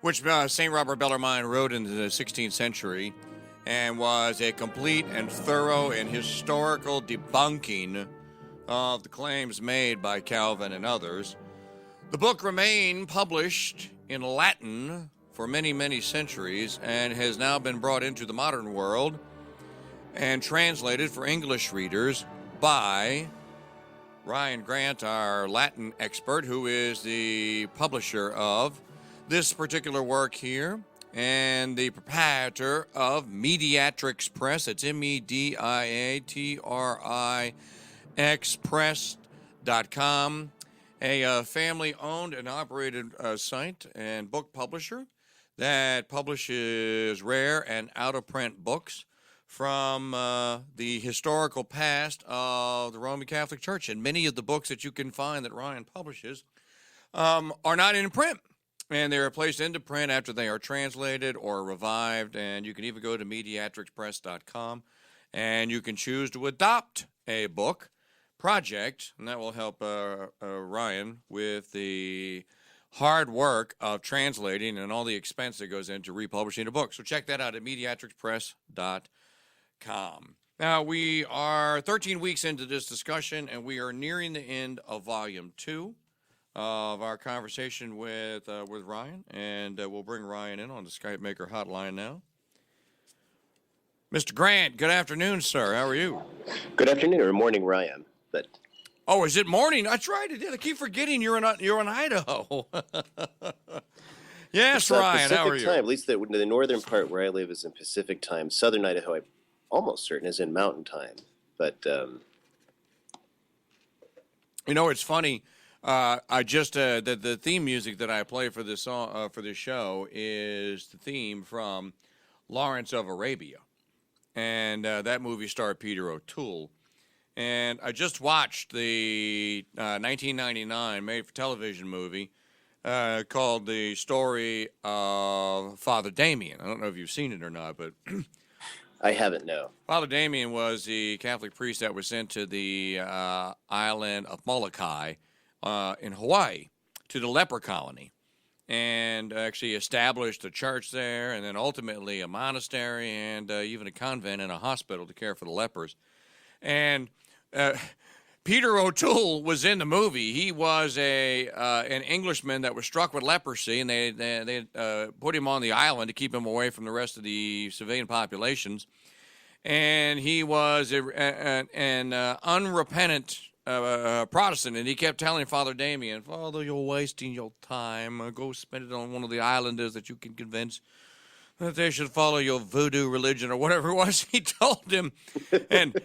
which St. Robert Bellarmine wrote in the 16th century and was a complete and thorough and historical debunking of the claims made by Calvin and others. The book remained published in Latin for many, many centuries and has now been brought into the modern world and translated for English readers by Ryan Grant, our Latin expert, who is the publisher of this particular work here and the proprietor of Mediatrix Press. It's mediatrixpress.com, a family-owned and operated site and book publisher that publishes rare and out-of-print books from the historical past of the Roman Catholic Church. And many of the books that you can find that Ryan publishes are not in print. And they are placed into print after they are translated or revived. And you can even go to mediatrixpress.com and you can choose to adopt a book project. And that will help Ryan with the hard work of translating and all the expense that goes into republishing a book. So check that out at mediatrixpress.com. Now, we are 13 weeks into this discussion, and we are nearing the end of Volume 2 of our conversation with Ryan, and we'll bring Ryan in on the Skype Maker hotline now. Mr. Grant, good afternoon, sir. How are you? Good afternoon, or morning, Ryan. But oh, is it morning? That's right. I keep forgetting you're in Idaho. Yes, Ryan, Pacific how are you? time. At least the northern part where I live is in Pacific time. Southern Idaho, I'm almost certain, is in Mountain time. But it's funny. I just the theme music that I play for this song for this show is the theme from Lawrence of Arabia, and that movie starred Peter O'Toole. And I just watched the 1999 made-for-television movie called The Story of Father Damien. I don't know if you've seen it or not, but I haven't, no. Father Damien was the Catholic priest that was sent to the island of Molokai in Hawaii to the leper colony and actually established a church there and then ultimately a monastery and even a convent and a hospital to care for the lepers. And Peter O'Toole was in the movie. He was an Englishman that was struck with leprosy, and they put him on the island to keep him away from the rest of the civilian populations. And he was an unrepentant Protestant, and he kept telling Father Damien, "Father, you're wasting your time. Go spend it on one of the islanders that you can convince that they should follow your voodoo religion," or whatever it was he told him. And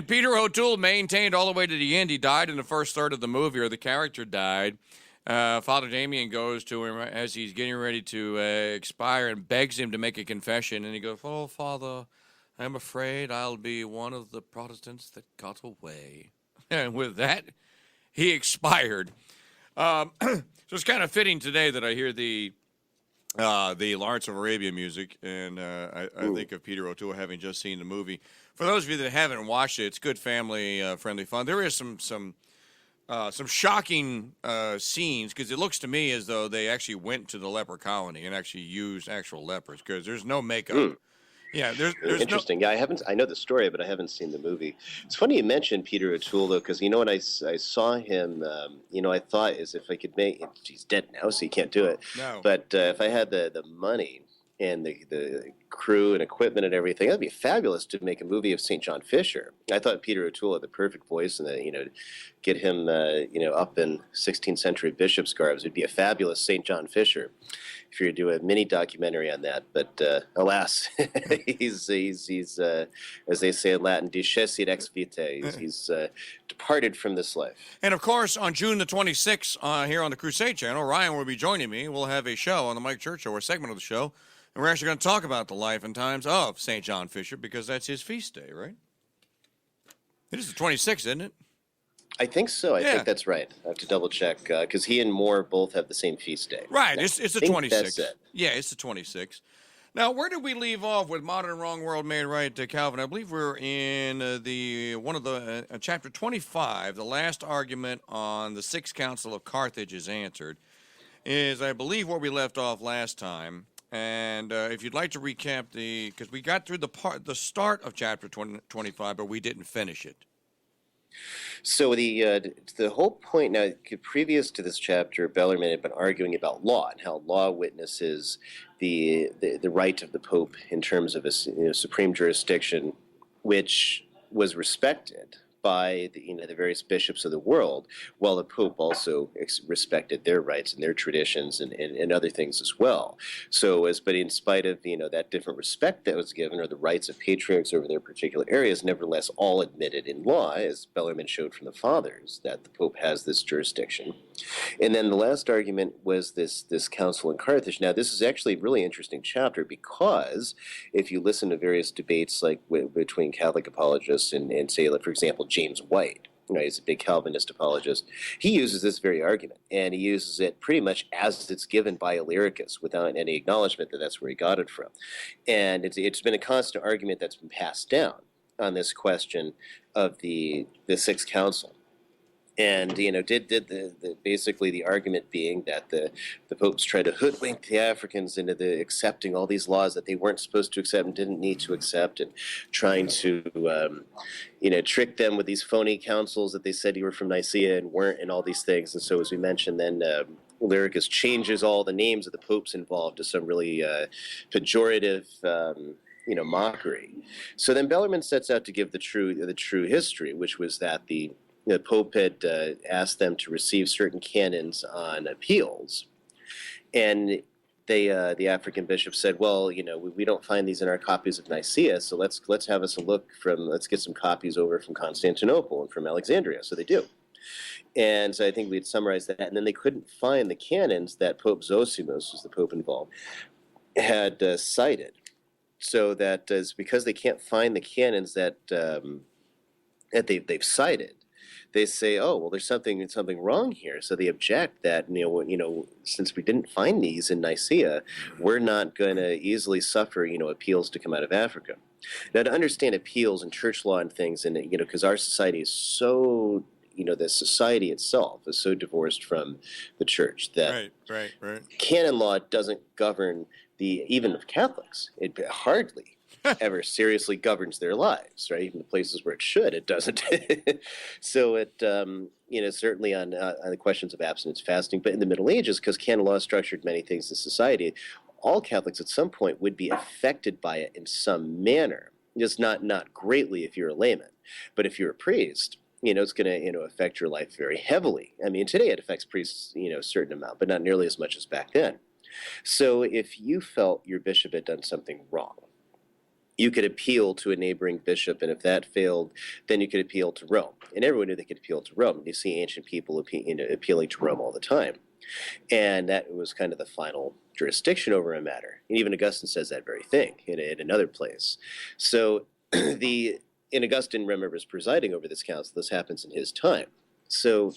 Peter O'Toole maintained all the way to the end. He died in the first third of the movie, or the character died. Father Damien goes to him as he's getting ready to expire and begs him to make a confession. And he goes, "Oh, Father, I'm afraid I'll be one of the Protestants that got away." And with that, he expired. So it's kind of fitting today that I hear the Lawrence of Arabia music, and I think of Peter O'Toole having just seen the movie. For those of you that haven't watched it, it's good family-friendly fun. There is some shocking scenes, because it looks to me as though they actually went to the leper colony and actually used actual lepers, because there's no makeup. Yeah, there's interesting. Yeah, I know the story, but I haven't seen the movie. It's funny you mentioned Peter O'Toole, though, because when I saw him, I thought as if I could make. He's dead now, so you can't do it. No. But if I had the money and the crew and equipment and everything, that'd be fabulous to make a movie of St. John Fisher. I thought Peter O'Toole had the perfect voice, and get him up in 16th century bishop's garbs. It'd be a fabulous St. John Fisher if you were to do a mini documentary on that. But alas, he's as they say in Latin, discessit ex vitae. He's departed from this life. And of course, on June the 26th, here on the Crusade Channel, Ryan will be joining me. We'll have a show on the Mike Church Show, or a segment of the show, and we're actually going to talk about the life and times of St. John Fisher, because that's his feast day, right? It is the 26th, isn't it? I think so. I think that's right. I have to double check, because he and Moore both have the same feast day. Right. It's the 26th. That's it. Yeah, it's the 26th. Now, where did we leave off with Modern Wrong World Made Right, Calvin? I believe we're in chapter 25. The last argument on the Sixth Council of Carthage is answered. is, I believe, where we left off last time. And if you'd like to recap because we got through the start of chapter 25, but we didn't finish it. So the whole point now, previous to this chapter, Bellarmine had been arguing about law and how law witnesses the right of the Pope in terms of a supreme jurisdiction, which was respected by the various bishops of the world, while the Pope also respected their rights and their traditions and other things as well. But in spite of that different respect that was given, or the rights of patriarchs over their particular areas, nevertheless all admitted in law, as Bellarmine showed from the Fathers, that the Pope has this jurisdiction. And then the last argument was this council in Carthage. Now, this is actually a really interesting chapter, because if you listen to various debates like between Catholic apologists and say, like, for example, James White, he's a big Calvinist apologist, he uses this very argument, and he uses it pretty much as it's given by Illyricus, without any acknowledgement that that's where he got it from. And it's been a constant argument that's been passed down on this question of the Sixth Council. And basically the argument being that the popes tried to hoodwink the Africans into accepting all these laws that they weren't supposed to accept and didn't need to accept, and trying to trick them with these phony councils that they said you were from Nicaea and weren't, and all these things. And so, as we mentioned, then Illyricus changes all the names of the popes involved to some really pejorative mockery. So then Bellarmine sets out to give the true history, which was that the Pope had asked them to receive certain canons on appeals, and the African bishop said, well, we don't find these in our copies of Nicaea, so let's get some copies over from Constantinople and from Alexandria. So they do. And so I think we'd summarize that. And then they couldn't find the canons that Pope Zosimus, who's the Pope involved, had cited. So that is because they can't find the canons that they've cited. They say, oh, well, there's something wrong here. So they object that, since we didn't find these in Nicaea, we're not going to easily suffer, appeals to come out of Africa. Now, to understand appeals and church law and things, and, because our society is so, the society itself is so divorced from the church that right. canon law doesn't govern even of Catholics. It hardly ever seriously governs their lives, right? Even the places where it should, it doesn't. So it, certainly on the questions of abstinence, fasting, but in the Middle Ages, because canon law structured many things in society, all Catholics at some point would be affected by it in some manner. Just not greatly if you're a layman, but if you're a priest, it's going to, affect your life very heavily. I mean, today it affects priests, a certain amount, but not nearly as much as back then. So if you felt your bishop had done something wrong, you could appeal to a neighboring bishop, and if that failed, then you could appeal to Rome. And everyone knew they could appeal to Rome. You see ancient people appealing to Rome all the time. And that was kind of the final jurisdiction over a matter. And even Augustine says that very thing in another place. So and Augustine, remember, is presiding over this council. This happens in his time. So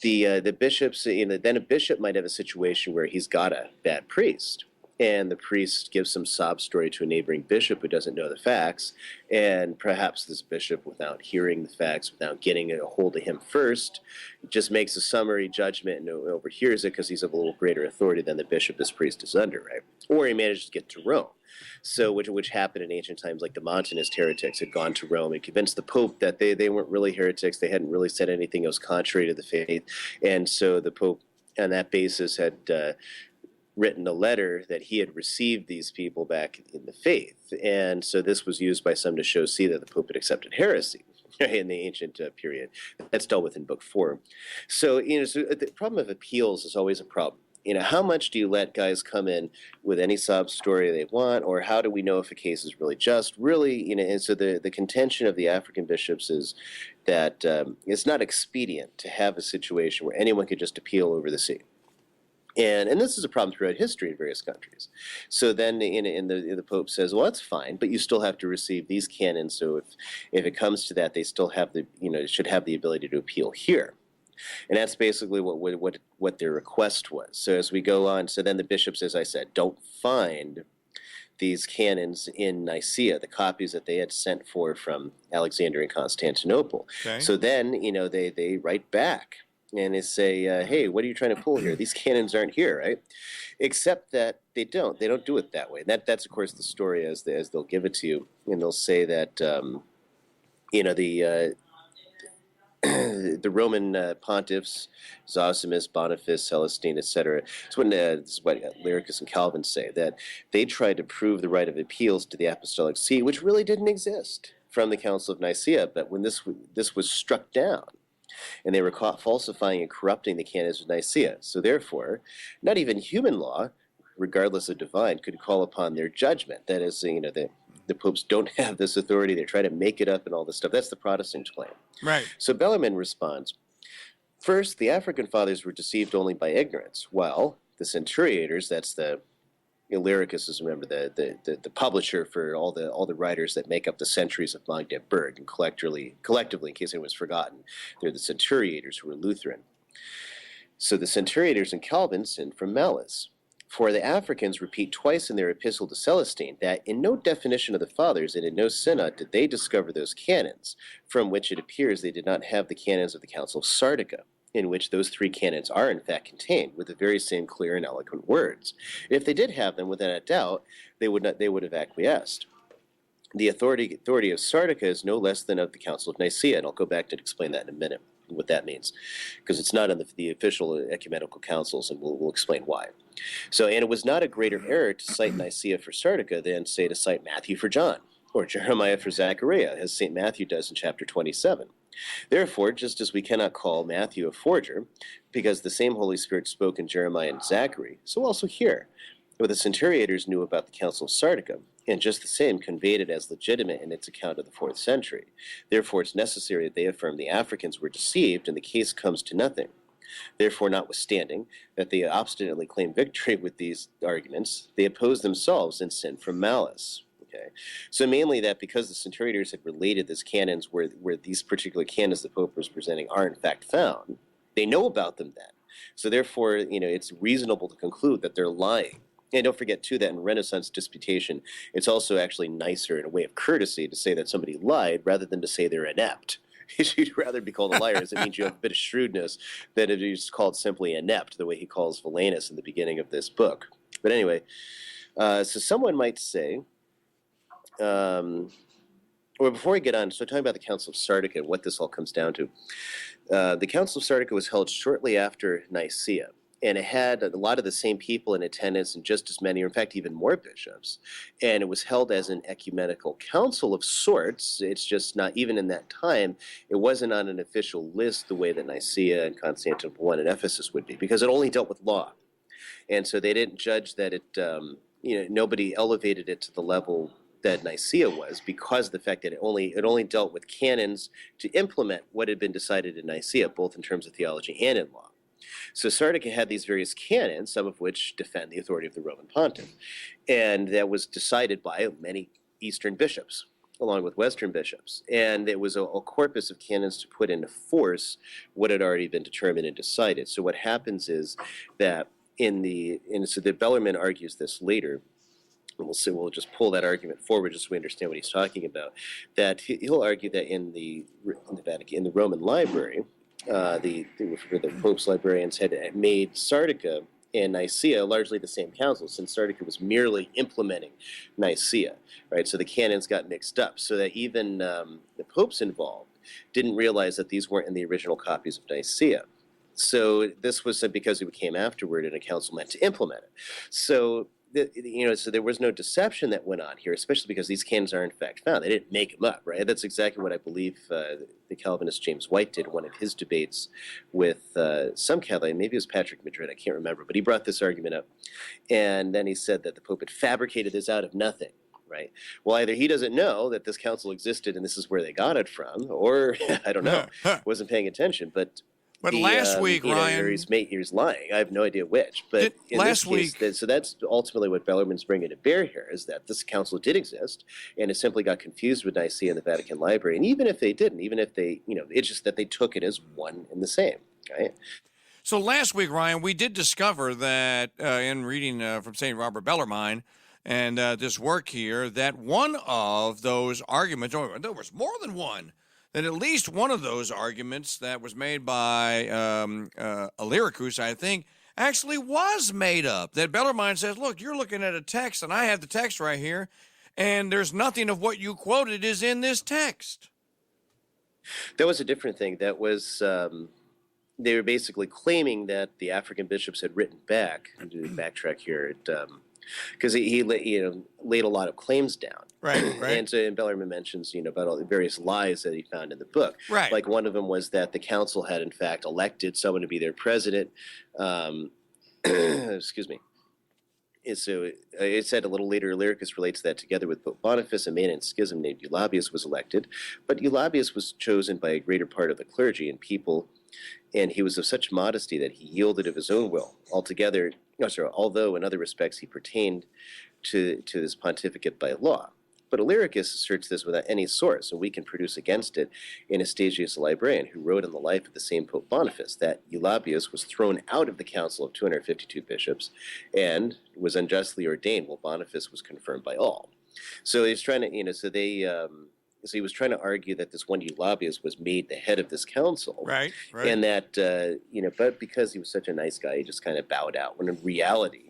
the bishops, then a bishop might have a situation where he's got a bad priest, and the priest gives some sob story to a neighboring bishop who doesn't know the facts, and perhaps this bishop, without hearing the facts, without getting a hold of him first, just makes a summary judgment and overhears it because he's of a little greater authority than the bishop this priest is under, right? Or he manages to get to Rome. So, which happened in ancient times, like the Montanist heretics had gone to Rome and convinced the Pope that they weren't really heretics, they hadn't really said anything that was contrary to the faith, and so the Pope, on that basis, had written a letter that he had received these people back in the faith. And so this was used by some to see that the Pope had accepted heresy in the ancient period. That's dealt with in Book 4. So, so the problem of appeals is always a problem. How much do you let guys come in with any sob story they want, or how do we know if a case is really just? Really, and so the contention of the African bishops is that it's not expedient to have a situation where anyone could just appeal over the sea. And this is a problem throughout history in various countries. So then the Pope says, well, that's fine, but you still have to receive these canons. So if it comes to that, they still have should have the ability to appeal here. And that's basically what their request was. So as we go on, so then the bishops, as I said, don't find these canons in Nicaea, the copies that they had sent for from Alexandria and Constantinople. Okay. So then, they write back and they say, hey, what are you trying to pull here? These canons aren't here, right? Except that they don't do it that way. That's of course the story as they'll give it to you, and they'll say that the the Roman pontiffs, Zosimus, Boniface, Celestine, etc. It's when this is what Lyricus and Calvin say, that they tried to prove the right of appeals to the Apostolic See, which really didn't exist from the Council of Nicaea. But when this was struck down, and they were caught falsifying and corrupting the canons of Nicaea, so therefore, not even human law, regardless of divine, could call upon their judgment. That is, the popes don't have this authority. They try to make it up and all this stuff. That's the Protestant claim. Right. So Bellarmine responds, first, the African fathers were deceived only by ignorance, while the centuriators, that's the Lyricus is, remember, the publisher for all the writers that make up the centuries of Magdeburg, and collectively, in case it was forgotten, they're the centuriators who were Lutheran. So the centuriators and Calvin sinned from malice. For the Africans repeat twice in their epistle to Celestine that in no definition of the fathers and in no synod did they discover those canons, from which it appears they did not have the canons of the Council of Sardica, in which those 3 canons are in fact contained with the very same clear and eloquent words. If they did have them, without a doubt, they would have acquiesced. The authority of Sardica is no less than of the Council of Nicaea, and I'll go back to explain that in a minute, what that means, because it's not in the official ecumenical councils, and we'll explain why. So, and it was not a greater error to cite Nicaea for Sardica than, say, to cite Matthew for John, or Jeremiah for Zechariah, as St. Matthew does in chapter 27. Therefore, just as we cannot call Matthew a forger, because the same Holy Spirit spoke in Jeremiah and Zachary, so also here. But the centuriators knew about the Council of Sardica, and just the same conveyed it as legitimate in its account of the 4th century. Therefore, it's necessary that they affirm the Africans were deceived, and the case comes to nothing. Therefore, notwithstanding that they obstinately claim victory with these arguments, they oppose themselves and sin from malice. Okay, so mainly that because the centuriators had related these canons where these particular canons the Pope was presenting are in fact found, they know about them then. So therefore, it's reasonable to conclude that they're lying. And don't forget, too, that in Renaissance disputation, it's also actually nicer in a way of courtesy to say that somebody lied rather than to say they're inept. You'd rather be called a liar, as it means you have a bit of shrewdness, than if you're just called simply inept, the way he calls Valenus in the beginning of this book. But anyway, so someone might say, or before we get on, so talking about the Council of Sardica and what this all comes down to, the Council of Sardica was held shortly after Nicaea. And it had a lot of the same people in attendance and just as many, or in fact even more bishops. And it was held as an ecumenical council of sorts. It's just not, even in that time, it wasn't on an official list the way that Nicaea and Constantinople and Ephesus would be, because it only dealt with law. And so they didn't judge that it, nobody elevated it to the level that Nicaea was, because of the fact that it only dealt with canons to implement what had been decided in Nicaea, both in terms of theology and in law. So Sardica had these various canons, some of which defend the authority of the Roman Pontiff. And that was decided by many Eastern bishops, along with Western bishops. And it was a corpus of canons to put into force what had already been determined and decided. So what happens is that so the Bellarmine argues this later, and we'll just pull that argument forward just so we understand what he's talking about, that he'll argue that in the Roman library, the Pope's librarians had made Sardica and Nicaea largely the same council, since Sardica was merely implementing Nicaea, right? So the canons got mixed up, so that even the popes involved didn't realize that these weren't in the original copies of Nicaea. So this was because it came afterward, and a council meant to implement it. So so there was no deception that went on here, especially because these canons are in fact found. They didn't make them up, right? That's exactly what I believe the Calvinist James White did in one of his debates with some Calvin, maybe it was Patrick Madrid, I can't remember, but he brought this argument up. And then he said that the Pope had fabricated this out of nothing, right? Well, either he doesn't know that this council existed and this is where they got it from, or I don't know, wasn't paying attention, But last week, Ryan, he's lying. I have no idea which. But last week, so that's ultimately what Bellarmine's bringing to bear here, is that this council did exist, and it simply got confused with Nicaea and the Vatican Library. And even if they didn't, even if they, it's just that they took it as one and the same, right? So last week, Ryan, we did discover that in reading from St. Robert Bellarmine and this work here, that one of those arguments, there was more than one, that at least one of those arguments that was made by Illyricus, I think, actually was made up. That Bellarmine says, look, you're looking at a text, and I have the text right here, and there's nothing of what you quoted is in this text. That was a different thing. That was they were basically claiming that the African bishops had written back. I'm doing backtrack here, because he laid a lot of claims down. Right. And Bellarmine mentions about all the various lies that he found in the book. Right. Like one of them was that the council had in fact elected someone to be their president. Excuse me. And so it said a little later, Illyricus relates that together with Pope Pontiff, a man in schism named Eulobius was elected, but Eulobius was chosen by a greater part of the clergy and people, and he was of such modesty that he yielded of his own will altogether. Although in other respects he pertained to this pontificate by law. But Illyricus asserts this without any source, and we can produce against it Anastasius the librarian, who wrote in the life of the same Pope Boniface that Eulobius was thrown out of the council of 252 bishops and was unjustly ordained, while Boniface was confirmed by all. So he's trying to, so he was trying to argue that this one Eulobius was made the head of this council, right. And that but because he was such a nice guy, he just kind of bowed out. When in reality,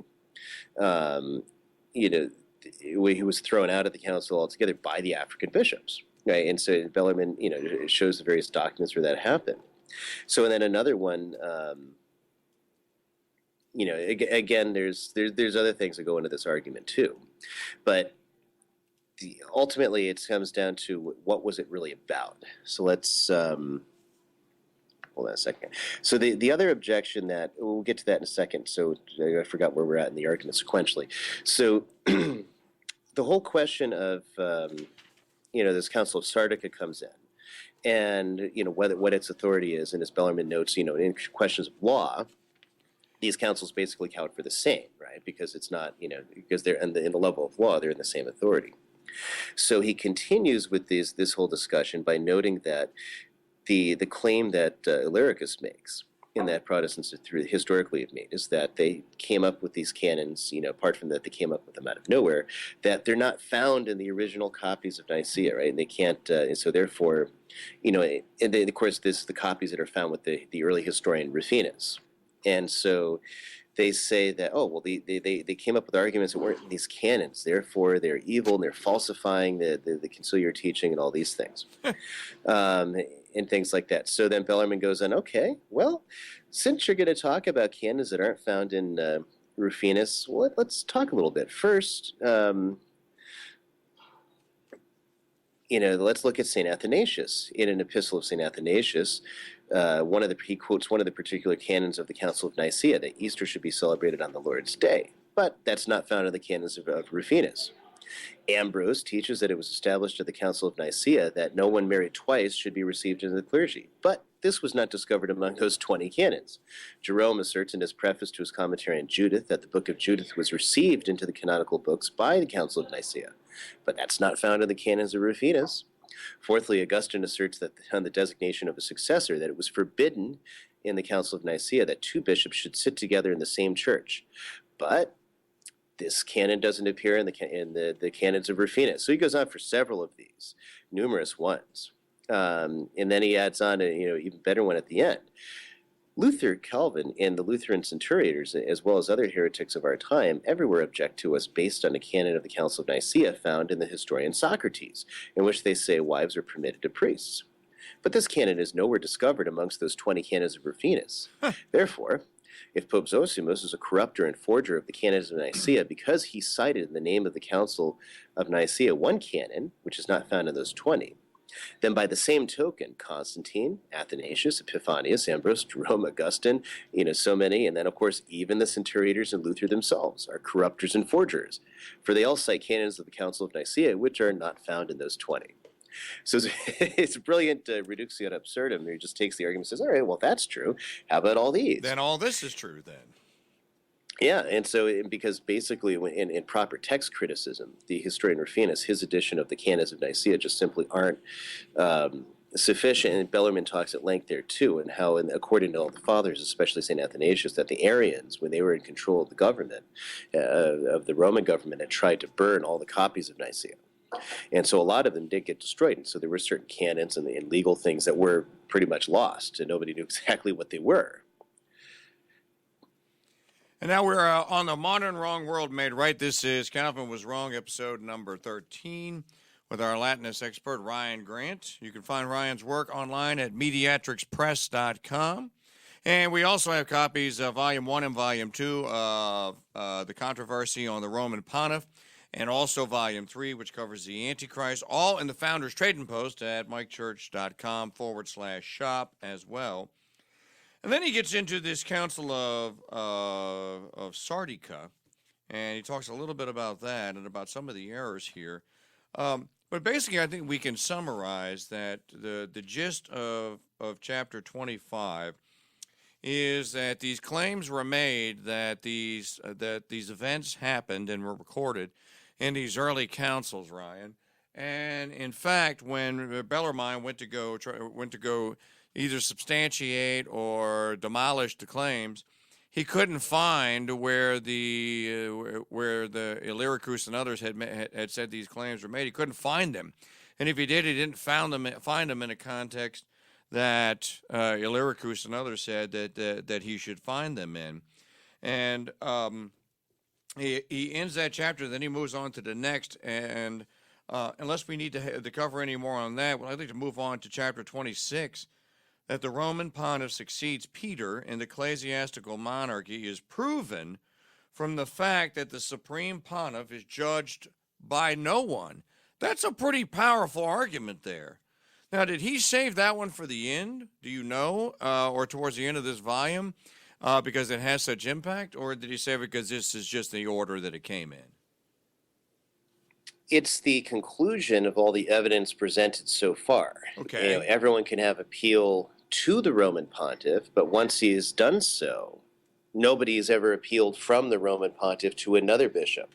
he was thrown out of the council altogether by the African bishops, right? And so Bellarmine, it shows the various documents where that happened. So, and then another one, again, there's other things that go into this argument too, but ultimately it comes down to what was it really about. So let's hold on a second. So the other objection that we'll get to that in a second. So I forgot where we're at in the argument sequentially. So the whole question of this Council of Sardica comes in, and what its authority is, and as Bellarmine notes, in questions of law, these councils basically count for the same, right? Because it's not, because they're in the level of law, they're in the same authority. So he continues with this whole discussion by noting that the claim that Illyricus makes, and that Protestants historically have made, is that they came up with these canons, apart from that they came up with them out of nowhere, that they're not found in the original copies of Nicaea, right? And they can't, and so therefore, and then of course the copies that are found with the early historian Rufinus. And so they say that, they came up with arguments that weren't in these canons, therefore they're evil and they're falsifying the conciliar teaching and all these things. And things like that. So then Bellarmine goes on, okay, well, since you're going to talk about canons that aren't found in Rufinus, let's talk a little bit. First, let's look at St. Athanasius. In an epistle of St. Athanasius, he quotes one of the particular canons of the Council of Nicaea, that Easter should be celebrated on the Lord's Day. But that's not found in the canons of Rufinus. Ambrose teaches that it was established at the Council of Nicaea that no one married twice should be received into the clergy, but this was not discovered among those 20 canons. Jerome asserts in his preface to his commentary on Judith that the book of Judith was received into the canonical books by the Council of Nicaea, but that's not found in the canons of Rufinus. Fourthly, Augustine asserts that on the designation of a successor, that it was forbidden in the Council of Nicaea that two bishops should sit together in the same church, but this canon doesn't appear in the canons of Rufinus. So he goes on for several of these, numerous ones. And then he adds on a even better one at the end. Luther, Calvin, and the Lutheran centuriators, as well as other heretics of our time, everywhere object to us based on a canon of the Council of Nicaea found in the historian Socrates, in which they say wives are permitted to priests. But this canon is nowhere discovered amongst those 20 canons of Rufinus. Therefore, if Pope Zosimus is a corrupter and forger of the canons of Nicaea because he cited in the name of the Council of Nicaea one canon, which is not found in those 20, then by the same token, Constantine, Athanasius, Epiphanius, Ambrose, Jerome, Augustine, so many, and then of course even the centuriators and Luther themselves are corrupters and forgers, for they all cite canons of the Council of Nicaea which are not found in those 20. So it's a brilliant reductio ad absurdum. He just takes the argument and says, all right, well, if that's true, how about all these? Then all this is true then. Yeah, and so because basically in proper text criticism, the historian Rufinus, his edition of the canons of Nicaea just simply aren't sufficient. And Bellarmine talks at length there too, and how, according to all the fathers, especially St. Athanasius, that the Arians, when they were in control of the government, of the Roman government, had tried to burn all the copies of Nicaea. And so a lot of them did get destroyed. And so there were certain canons and legal things that were pretty much lost, and nobody knew exactly what they were. And now we're on the Modern Wrong World Made Right. This is Calvin Was Wrong, episode number 13, with our Latinist expert, Ryan Grant. You can find Ryan's work online at mediatrixpress.com. And we also have copies of Volume 1 and Volume 2 of The Controversy on the Roman Pontiff, and also Volume 3, which covers the Antichrist, all in the Founders Trading Post at mikechurch.com/shop as well. And then he gets into this Council of Sardica, and he talks a little bit about that and about some of the errors here. But basically, I think we can summarize that the gist of chapter 25 is that these claims were made that these events happened and were recorded in these early councils, Ryan. And in fact, when Bellarmine went to go either substantiate or demolish the claims, he couldn't find where the Illyricus and others had said these claims were made. He couldn't find them, and if he did, he didn't find them in a context that Illyricus and others said that he should find them in. And he ends that chapter, then he moves on to the next, and unless we need to cover any more on that, well, I'd like to move on to chapter 26, that the Roman Pontiff succeeds Peter in the ecclesiastical monarchy is proven from the fact that the Supreme Pontiff is judged by no one. That's a pretty powerful argument there. Now, did he save that one for the end, do you know, or towards the end of this volume, because it has such impact, or did he save it because this is just the order that it came in? It's the conclusion of all the evidence presented so far. Okay. Everyone can have appeal to the Roman Pontiff, but once he has done so, nobody has ever appealed from the Roman Pontiff to another bishop.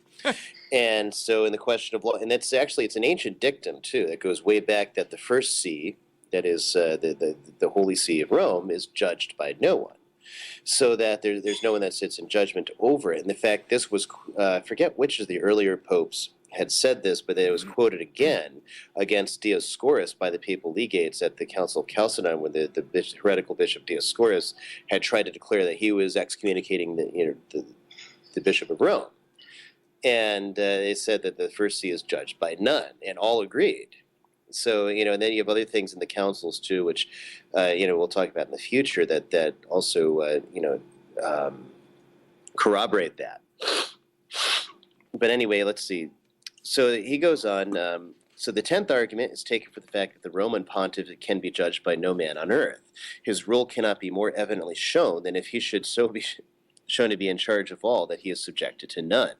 And so in the question of law, and it's an ancient dictum too, that goes way back, that the first see, that is the Holy See of Rome, is judged by no one. So that there's no one that sits in judgment over it. And the fact this was, I forget which of the earlier popes had said this, but it was quoted again against Dioscorus by the papal legates at the Council of Chalcedon, when the heretical bishop Dioscorus had tried to declare that he was excommunicating the Bishop of Rome. And they said that the first see is judged by none, and all agreed. So, and then you have other things in the councils too, which, we'll talk about in the future, that also, corroborate that. But anyway, let's see. So he goes on. So the 10th argument is taken for the fact that the Roman Pontiff can be judged by no man on earth. His rule cannot be more evidently shown than if he should so be shown to be in charge of all, that he is subjected to none.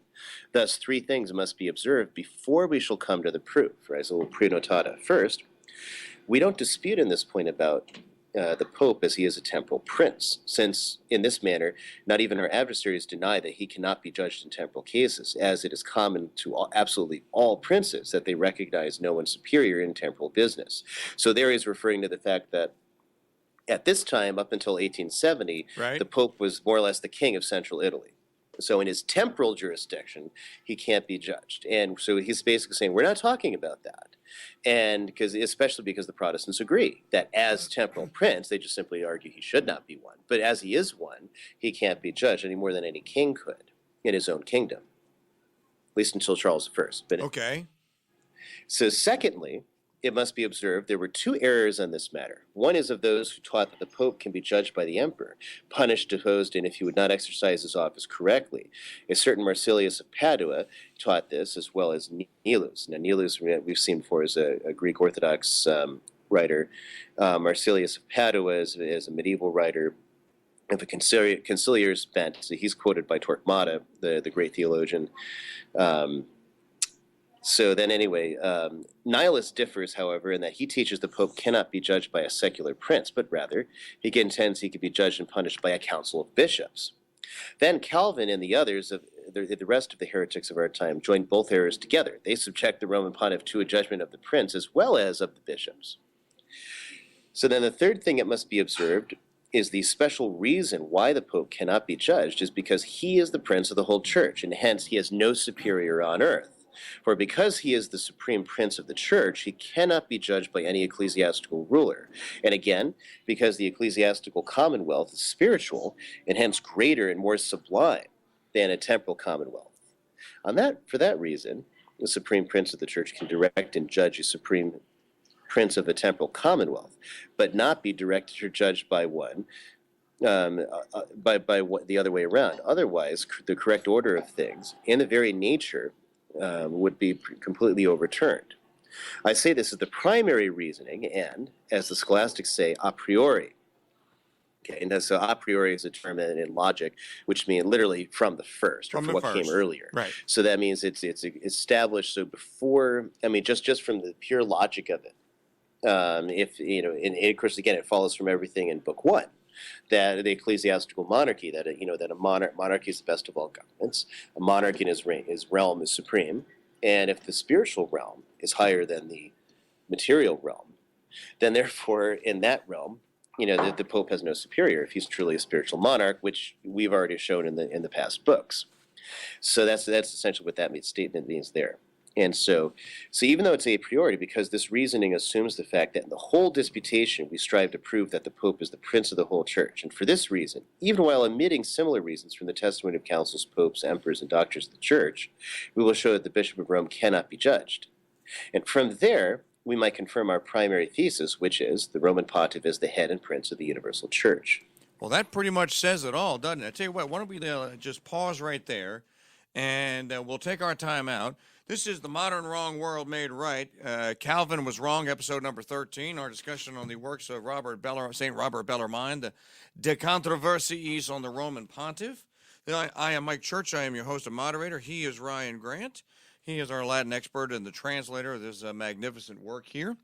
Thus, three things must be observed before we shall come to the proof. Right? So, pre-notata. First, we don't dispute in this point about the Pope, as he is a temporal prince, since in this manner not even our adversaries deny that he cannot be judged in temporal cases, as it is common to absolutely all princes that they recognize no one superior in temporal business. So there he's referring to the fact that at this time, up until 1870, right, the Pope was more or less the king of central Italy. So in his temporal jurisdiction, he can't be judged. And so he's basically saying, we're not talking about that. And especially because the Protestants agree that as temporal prince, they just simply argue he should not be one. But as he is one, he can't be judged any more than any king could in his own kingdom, at least until Charles I. But okay. So secondly, it must be observed there were two errors on this matter. One is of those who taught that the Pope can be judged by the emperor, punished, deposed, and if he would not exercise his office correctly. A certain Marsilius of Padua taught this, as well as Nilus. Now, Nilus, we've seen before, is a Greek Orthodox writer. Marsilius of Padua is a medieval writer of a conciliar's bent. So he's quoted by Torquemada, the great theologian. So then anyway, Nihilus differs, however, in that he teaches the Pope cannot be judged by a secular prince, but rather he contends he could be judged and punished by a council of bishops. Then Calvin and the others, the rest of the heretics of our time, joined both errors together. They subject the Roman Pontiff to a judgment of the prince as well as of the bishops. So then the third thing that must be observed is the special reason why the Pope cannot be judged is because he is the prince of the whole church, and hence he has no superior on earth. For because he is the supreme prince of the church, he cannot be judged by any ecclesiastical ruler. And again, because the ecclesiastical commonwealth is spiritual, and hence greater and more sublime than a temporal commonwealth. For that reason, the supreme prince of the church can direct and judge a supreme prince of a temporal commonwealth, but not be directed or judged by one by what the other way around. Otherwise, the correct order of things and the very nature would be completely overturned. I say this is the primary reasoning, and as the scholastics say, a priori. Okay, and so a priori is a term in logic, which means literally from the first, or from what came earlier. Right. So that means it's established. So before, I mean, just from the pure logic of it, if and of course, again, it follows from everything in Book 1. That the ecclesiastical monarchy, that a monarchy is the best of all governments. A monarch in his realm is supreme, and if the spiritual realm is higher than the material realm, then therefore in that realm, the Pope has no superior if he's truly a spiritual monarch, which we've already shown in the past books. So that's essentially what that statement means there. And so even though it's a priori, because this reasoning assumes the fact that in the whole disputation we strive to prove that the Pope is the prince of the whole church, and for this reason, even while omitting similar reasons from the testimony of councils, popes, emperors, and doctors of the church, we will show that the Bishop of Rome cannot be judged. And from there, we might confirm our primary thesis, which is the Roman Pontiff is the head and prince of the universal church. Well, that pretty much says it all, doesn't it? I tell you what, why don't we just pause right there, and we'll take our time out. This is The Modern Wrong World Made Right. Calvin Was Wrong, episode number 13, our discussion on the works of St. Robert Bellarmine, the De Controversiis on the Roman Pontiff. I am Mike Church. I am your host and moderator. He is Ryan Grant. He is our Latin expert and the translator of this magnificent work here.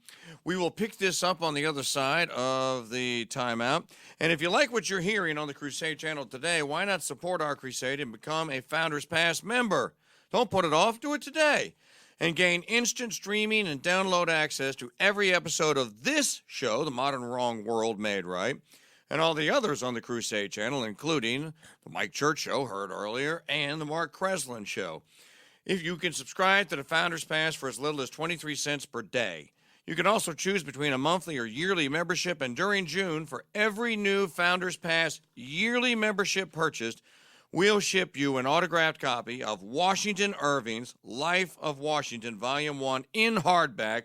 We will pick this up on the other side of the timeout. And if you like what you're hearing on the Crusade channel today, why not support our crusade and become a Founders Pass member? Don't put it off. Do it today and gain instant streaming and download access to every episode of this show, The Modern Wrong World Made Right, and all the others on the Crusade channel, including the Mike Church Show, heard earlier, and the Mark Kreslin Show. If you can subscribe to the Founders Pass for as little as 23 cents per day. You can also choose between a monthly or yearly membership, and during June, for every new Founders Pass yearly membership purchased, we'll ship you an autographed copy of Washington Irving's Life of Washington, Volume 1, in hardback,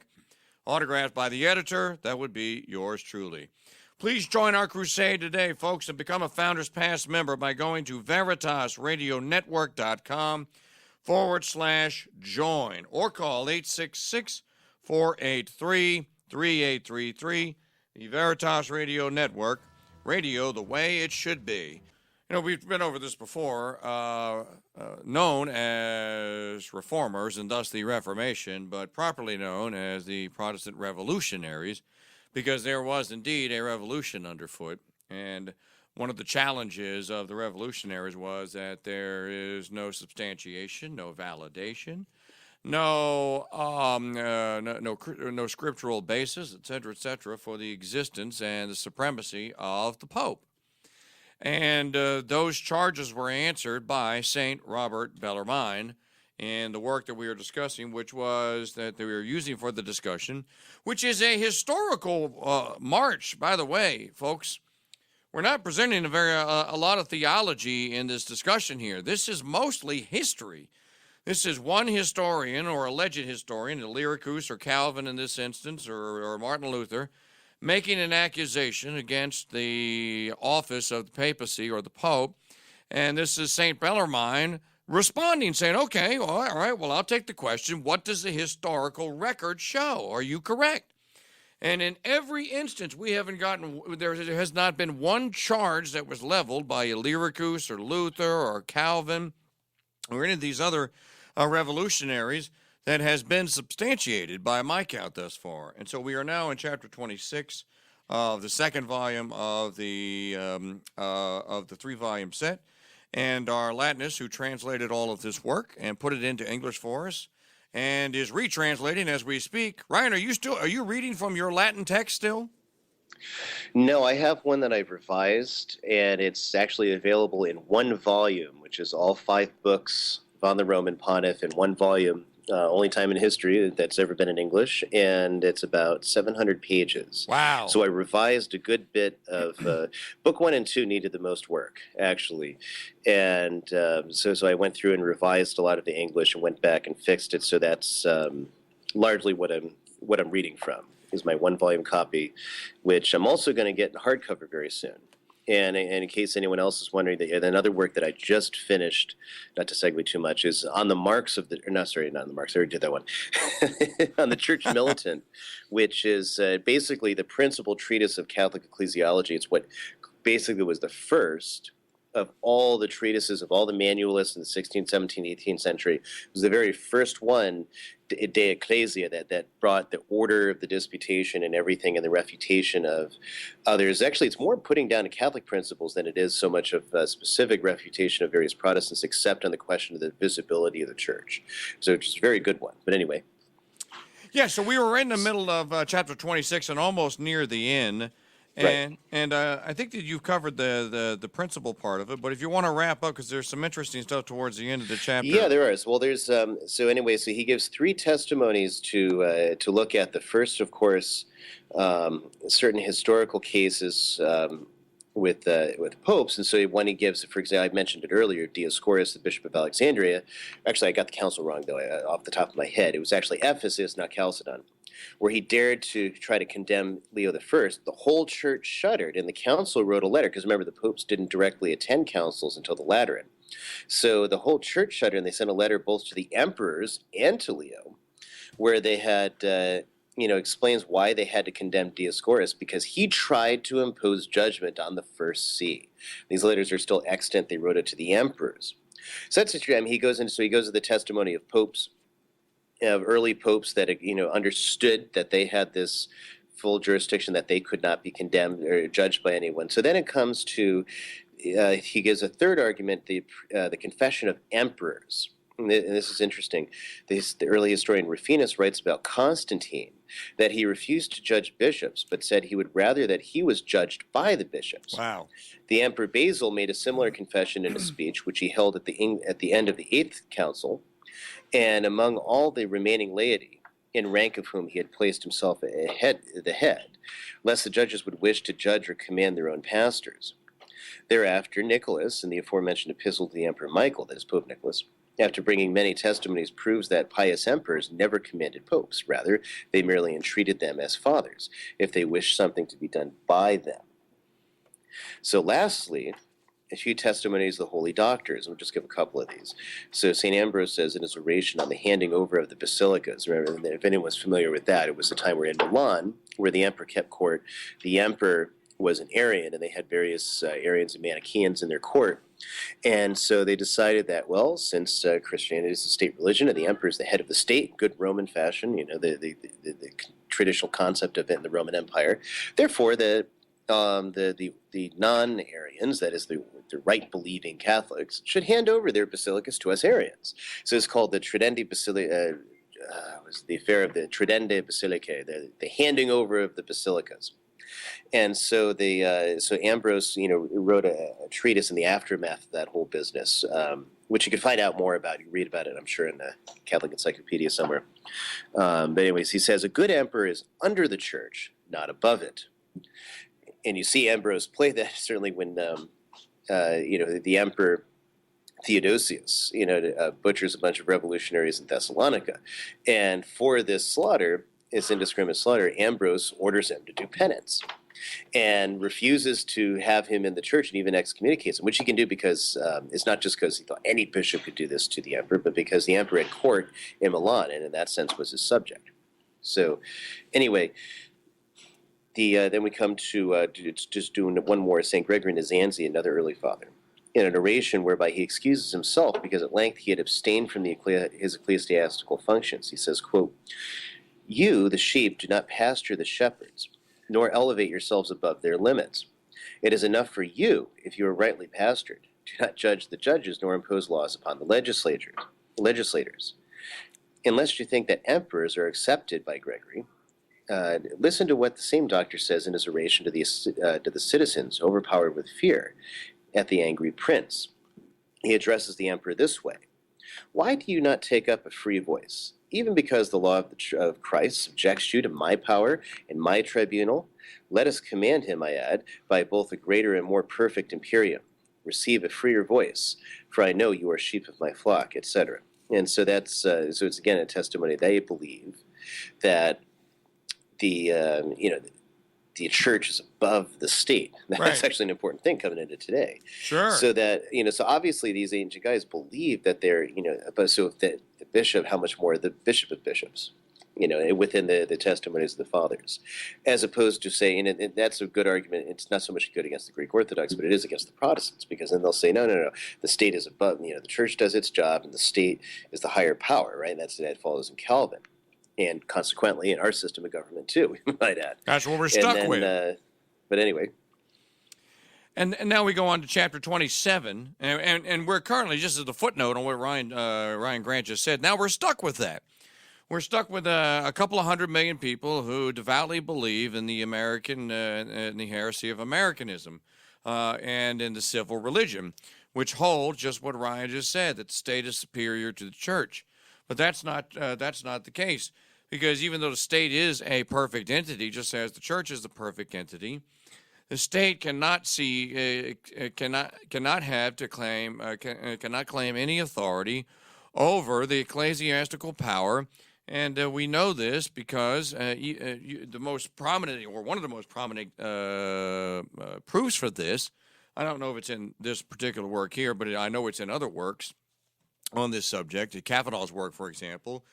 autographed by the editor. That would be yours truly. Please join our crusade today, folks, and become a Founders Pass member by going to veritasradionetwork.com/join or call 866-483-3833. The Veritas Radio Network, radio the way it should be. We've been over this before, known as Reformers and thus the Reformation, but properly known as the Protestant Revolutionaries, because there was indeed a revolution underfoot. And one of the challenges of the revolutionaries was that there is no substantiation, no validation, no scriptural basis, et cetera, for the existence and the supremacy of the Pope. And those charges were answered by St. Robert Bellarmine in the work that we are discussing, which was that we were using for the discussion, which is a historical march, by the way, folks. We're not presenting a lot of theology in this discussion here. This is mostly history. This is one historian or alleged historian, Illyricus or Calvin in this instance, or Martin Luther, making an accusation against the office of the papacy or the Pope. And this is St. Bellarmine responding, saying, okay, well, all right, well, I'll take the question. What does the historical record show? Are you correct? And in every instance, there has not been one charge that was leveled by Illyricus or Luther or Calvin or any of these other revolutionaries that has been substantiated by my count thus far. And so we are now in chapter 26 of the second volume of the 3-volume set. And our Latinist, who translated all of this work and put it into English for us, and is retranslating as we speak. Ryan, are you reading from your Latin text still? No, I have one that I've revised, and it's actually available in one volume, which is all 5 books on the Roman Pontiff in one volume Only time in history that's ever been in English, and it's about 700 pages. Wow. So I revised a good bit of book 1 and 2 needed the most work, actually, and so I went through and revised a lot of the English and went back and fixed it. So that's largely what I'm reading from is my 1-volume copy, which I'm also going to get in hardcover very soon. And in case anyone else is wondering, another work that I just finished, not to segue too much, is on the marks of the, or not, sorry, not on the marks, I already did that one, on the Church Militant, which is basically the principal treatise of Catholic ecclesiology. It's what basically was the first of all the treatises of all the manualists in the 16th, 17th, 18th century. It was the very first one, De Ecclesia, that brought the order of the disputation and everything and the refutation of others. Actually, it's more putting down Catholic principles than it is so much of a specific refutation of various Protestants, except on the question of the visibility of the church. So it's a very good one. But anyway. Yeah, so we were in the middle of chapter 26 and almost near the end. Right. And I think that you've covered the principal part of it, but if you want to wrap up, because there's some interesting stuff towards the end of the chapter. Yeah, there is. Well, there's so anyway, so he gives 3 testimonies to look at. The first, of course, certain historical cases with popes, and so one he gives, for example, I mentioned it earlier, Dioscorus, the Bishop of Alexandria. Actually, I got the council wrong though, off the top of my head. It was actually Ephesus, not Chalcedon, where he dared to try to condemn Leo I. The whole church shuddered, and the council wrote a letter, because remember, the popes didn't directly attend councils until the Lateran. So the whole church shuddered, and they sent a letter both to the emperors and to Leo, where they had, explains why they had to condemn Dioscorus, because he tried to impose judgment on the first see. These letters are still extant. They wrote it to the emperors. So that's true. I mean, he goes to the testimony of popes, of early popes that understood that they had this full jurisdiction, that they could not be condemned or judged by anyone. So then it comes to he gives a third argument, the confession of emperors. And this is interesting. The early historian Rufinus writes about Constantine, that he refused to judge bishops, but said he would rather that he was judged by the bishops. Wow. The Emperor Basil made a similar confession in a speech, which he held at the end of the 8th Council, and among all the remaining laity, in rank of whom he had placed himself the head, lest the judges would wish to judge or command their own pastors. Thereafter, Nicholas, in the aforementioned epistle to the Emperor Michael, that is Pope Nicholas, after bringing many testimonies, proves that pious emperors never commanded popes. Rather, they merely entreated them as fathers, if they wished something to be done by them. So lastly, a few testimonies of the holy doctors. We'll just give a couple of these. So St. Ambrose says in his oration on the handing over of the basilicas, remember, if anyone's familiar with that, it was the time we're in Milan, where the emperor kept court. The emperor was an Arian, and they had various Arians and Manichaeans in their court. And so they decided that, well, since Christianity is the state religion and the emperor is the head of the state, good Roman fashion, the traditional concept of it in the Roman Empire, therefore the non-Arians, that is the right-believing Catholics, should hand over their basilicas to us Arians. So it's called the Tridente Basilica. Was the affair of the Tridente Basilicae, the handing over of the basilicas. And so so Ambrose, wrote a treatise in the aftermath of that whole business, which you can find out more about. You can read about it, I'm sure, in the Catholic Encyclopedia somewhere. But anyways, he says, a good emperor is under the church, not above it. And you see Ambrose play that certainly when, the emperor Theodosius, butchers a bunch of revolutionaries in Thessalonica. And for this slaughter, this indiscriminate slaughter, Ambrose orders him to do penance and refuses to have him in the church, and even excommunicates him, which he can do because it's not just because he thought any bishop could do this to the emperor, but because the emperor had court in Milan, and in that sense was his subject. So anyway, then we come to just doing one more, St. Gregory Nazianzi, another early father, in an oration whereby he excuses himself because at length he had abstained from his ecclesiastical functions. He says, quote, "You, the sheep, do not pasture the shepherds, nor elevate yourselves above their limits. It is enough for you, if you are rightly pastured. Do not judge the judges, nor impose laws upon the legislators. Unless you think that emperors are accepted by Gregory, listen to what the same doctor says in his oration to the citizens overpowered with fear at the angry prince. He addresses the emperor this way: Why do you not take up a free voice? even because the law of Christ subjects you to my power and my tribunal, let us command him, I add, by both a greater and more perfect imperium. Receive a freer voice, for I know you are sheep of my flock, etc. And so that's so it's again a testimony. They believe that the the church is above the state. That's Right. actually an important thing coming into today. Sure. So that, so obviously these ancient guys believe that they're, but so if the bishop, how much more the bishop of bishops, within the testimonies of the fathers, as opposed to saying, and that's a good argument. It's not so much good against the Greek Orthodox, but it is against the Protestants, because then they'll say, no, the state is above, the church does its job and the state is the higher power, right? And that follows in Calvin. And consequently, in our system of government, too, we might add. That's what we're stuck with. But anyway. And now we go on to chapter 27, and we're currently, just as a footnote on what Ryan Grant just said, now we're stuck with that. We're stuck with a couple of 100 million people who devoutly believe in the American, in the heresy of Americanism, and in the civil religion, which holds just what Ryan just said, that the state is superior to the church. But that's not the case, because even though the state is a perfect entity, just as the church is the perfect entity, the state cannot claim any authority over the ecclesiastical power, and we know this because the most prominent, or one of the most prominent proofs for this, I don't know if it's in this particular work here, but I know it's in other works on this subject, Kavanagh's work, for example,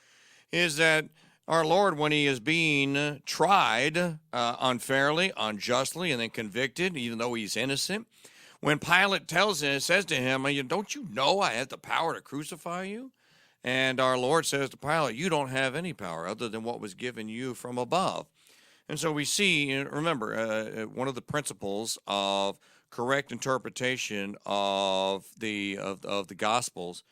is that our Lord, when he is being tried unfairly, unjustly, and then convicted, even though he's innocent, when Pilate says to him, don't you know I have the power to crucify you? And our Lord says to Pilate, you don't have any power other than what was given you from above. And so we see, remember, one of the principles of correct interpretation of the Gospels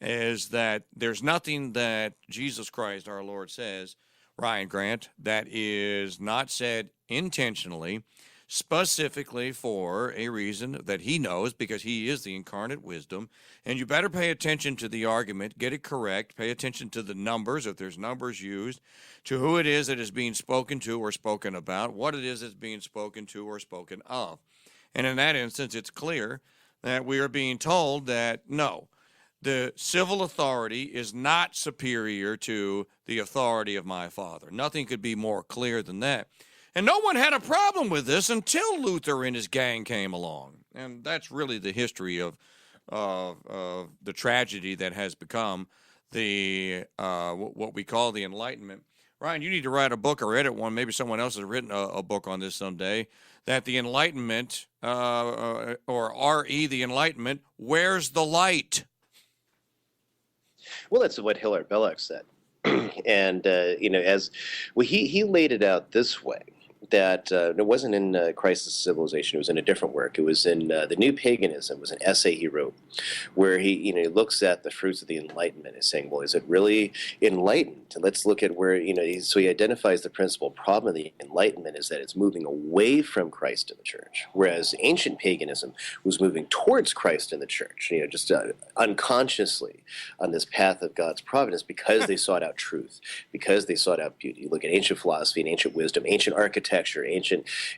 is that there's nothing that Jesus Christ, our Lord, says, Ryan Grant, that is not said intentionally, specifically for a reason that he knows, because he is the incarnate wisdom. And you better pay attention to the argument, get it correct, pay attention to the numbers, if there's numbers used, to who it is that is being spoken to or spoken about, what it is that's being spoken to or spoken of. And in that instance, it's clear that we are being told that, no, the civil authority is not superior to the authority of my Father. Nothing could be more clear than that. And no one had a problem with this until Luther and his gang came along. And that's really the history of the tragedy that has become the what we call the Enlightenment. Ryan, you need to write a book or edit one. Maybe someone else has written a book on this someday. That the Enlightenment, or R.E., the Enlightenment, where's the light? Well, that's what Hilaire Belloc said. And, he laid it out this way, that it wasn't in Crisis of Civilization. It was in a different work. It was in The New Paganism. It was an essay he wrote where he looks at the fruits of the Enlightenment and saying, well, is it really enlightened? And let's look at where, so he identifies the principal problem of the Enlightenment is that it's moving away from Christ in the church, whereas ancient paganism was moving towards Christ in the church, just unconsciously on this path of God's providence, because they sought out truth, because they sought out beauty. You look at ancient philosophy and ancient wisdom, ancient architecture,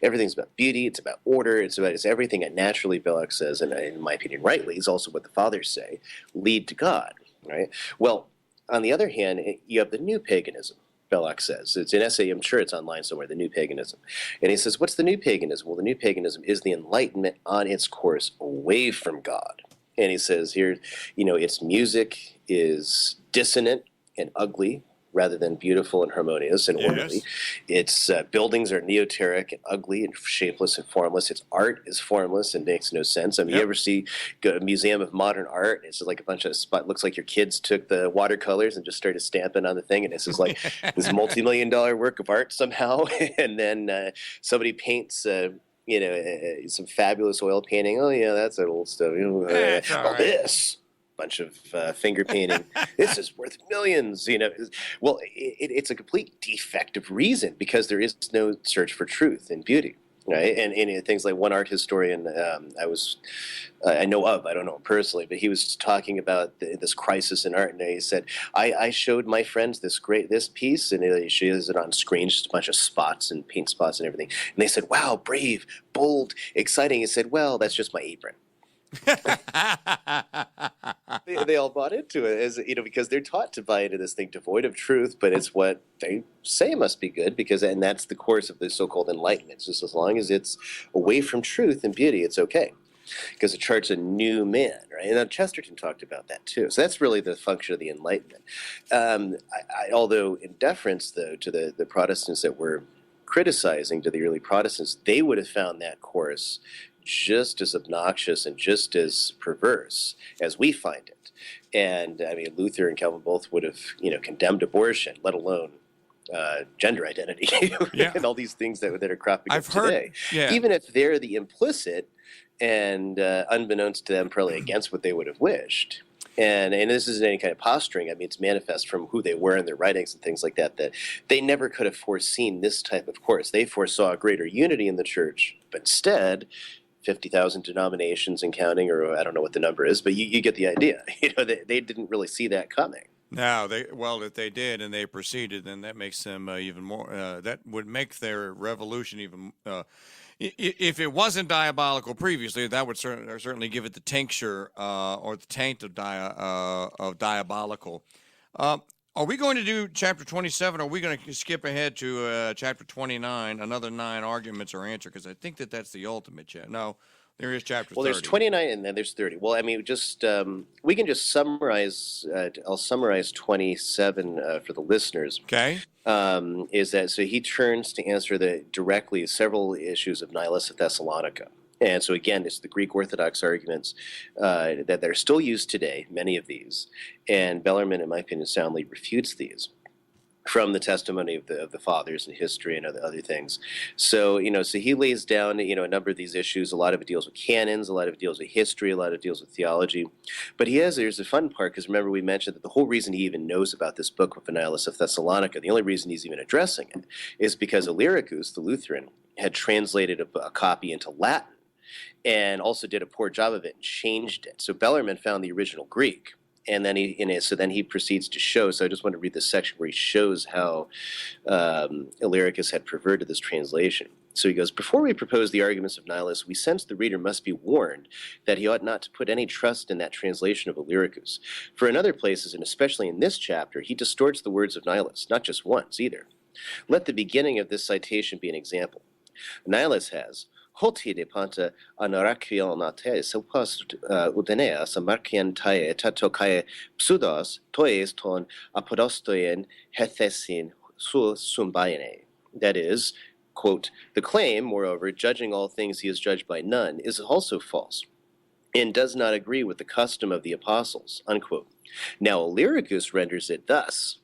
everything's about beauty, it's about order, it's everything that naturally, Belloc says, and in my opinion rightly, is also what the fathers say, lead to God, right? Well, on the other hand, you have the new paganism, Belloc says. It's an essay, I'm sure it's online somewhere, The New Paganism. And he says, what's the new paganism? Well, the new paganism is the Enlightenment on its course away from God. And he says here, its music is dissonant and ugly, rather than beautiful and harmonious and orderly. Its buildings are neoteric and ugly and shapeless and formless. Its art is formless and makes no sense. I mean, you ever go to a museum of modern art? It's just like a bunch of looks like your kids took the watercolors and just started stamping on the thing, and this is like this multi-million-dollar work of art somehow. And then somebody paints some fabulous oil painting. Oh yeah, that's that old stuff. This bunch of finger painting. This is worth millions. Well, it's a complete defect of reason, because there is no search for truth and beauty. right? And things like one art historian I know of, I don't know him personally, but he was talking about this crisis in art, and he said, I showed my friends this piece, and he shows it on screen, just a bunch of spots and paint spots and everything, and they said, wow, brave, bold, exciting. He said, well, that's just my apron. They all bought into it, as because they're taught to buy into this thing devoid of truth, but it's what they say must be good, and that's the course of the so-called enlightenment. It's just as long as it's away from truth and beauty, it's okay, because it charts a new man, right? And Chesterton talked about that too. So that's really the function of the Enlightenment. Although in deference, though, to the Protestants that were criticizing, to the early Protestants, they would have found that course just as obnoxious and just as perverse as we find it. And I mean, Luther and Calvin both would have, condemned abortion, let alone gender identity, Yeah. and all these things that are cropping I've up heard, today. yeah. Even if they're the implicit and unbeknownst to them, probably against what they would have wished. And this isn't any kind of posturing. I mean, it's manifest from who they were in their writings and things like that, that they never could have foreseen this type of course. They foresaw greater unity in the church, but instead, 50,000 denominations and counting, or I don't know what the number is, but you get the idea. They didn't really see that coming. No, if they did and they proceeded, then that makes them even more. That would make their revolution even. If it wasn't diabolical previously, that would certainly give it the tincture or the taint of diabolical. Are we going to do chapter 27, or are we going to skip ahead to chapter 29, another 9 arguments or answer? Because I think that's the ultimate chapter. No, there is chapter 30. Well, there's 29 and then there's 30. Well, I mean, just we can just summarize. I'll summarize 27 for the listeners. Okay. Is that so? He turns to answer directly several issues of Nihilus of Thessalonica. And so again, it's the Greek Orthodox arguments that are still used today, many of these. And Bellarmine, in my opinion, soundly refutes these from the testimony of the fathers and history and other things. So, so he lays down, a number of these issues. A lot of it deals with canons, a lot of it deals with history, a lot of it deals with theology. But there's a fun part, because remember we mentioned that the whole reason he even knows about this book of Nihilus of Thessalonica, the only reason he's even addressing it, is because Illyricus, the Lutheran, had translated a copy into Latin, and also did a poor job of it and changed it. So Bellarmine found the original Greek, and then he proceeds to show. So I just want to read this section where he shows how Illyricus had perverted this translation. So he goes, before we propose the arguments of Nihilus, we sense the reader must be warned that he ought not to put any trust in that translation of Illyricus. For in other places, and especially in this chapter, he distorts the words of Nihilus, not just once either. Let the beginning of this citation be an example. Nihilus has, Hoti de panta anarakion suppost udeneas amarkian tae tatokae pseudos toes ton apodostoien hethesin sumbayene. That is, quote, the claim, moreover, judging all things he is judged by none, is also false, and does not agree with the custom of the apostles, unquote. Now Illyricus renders it thus.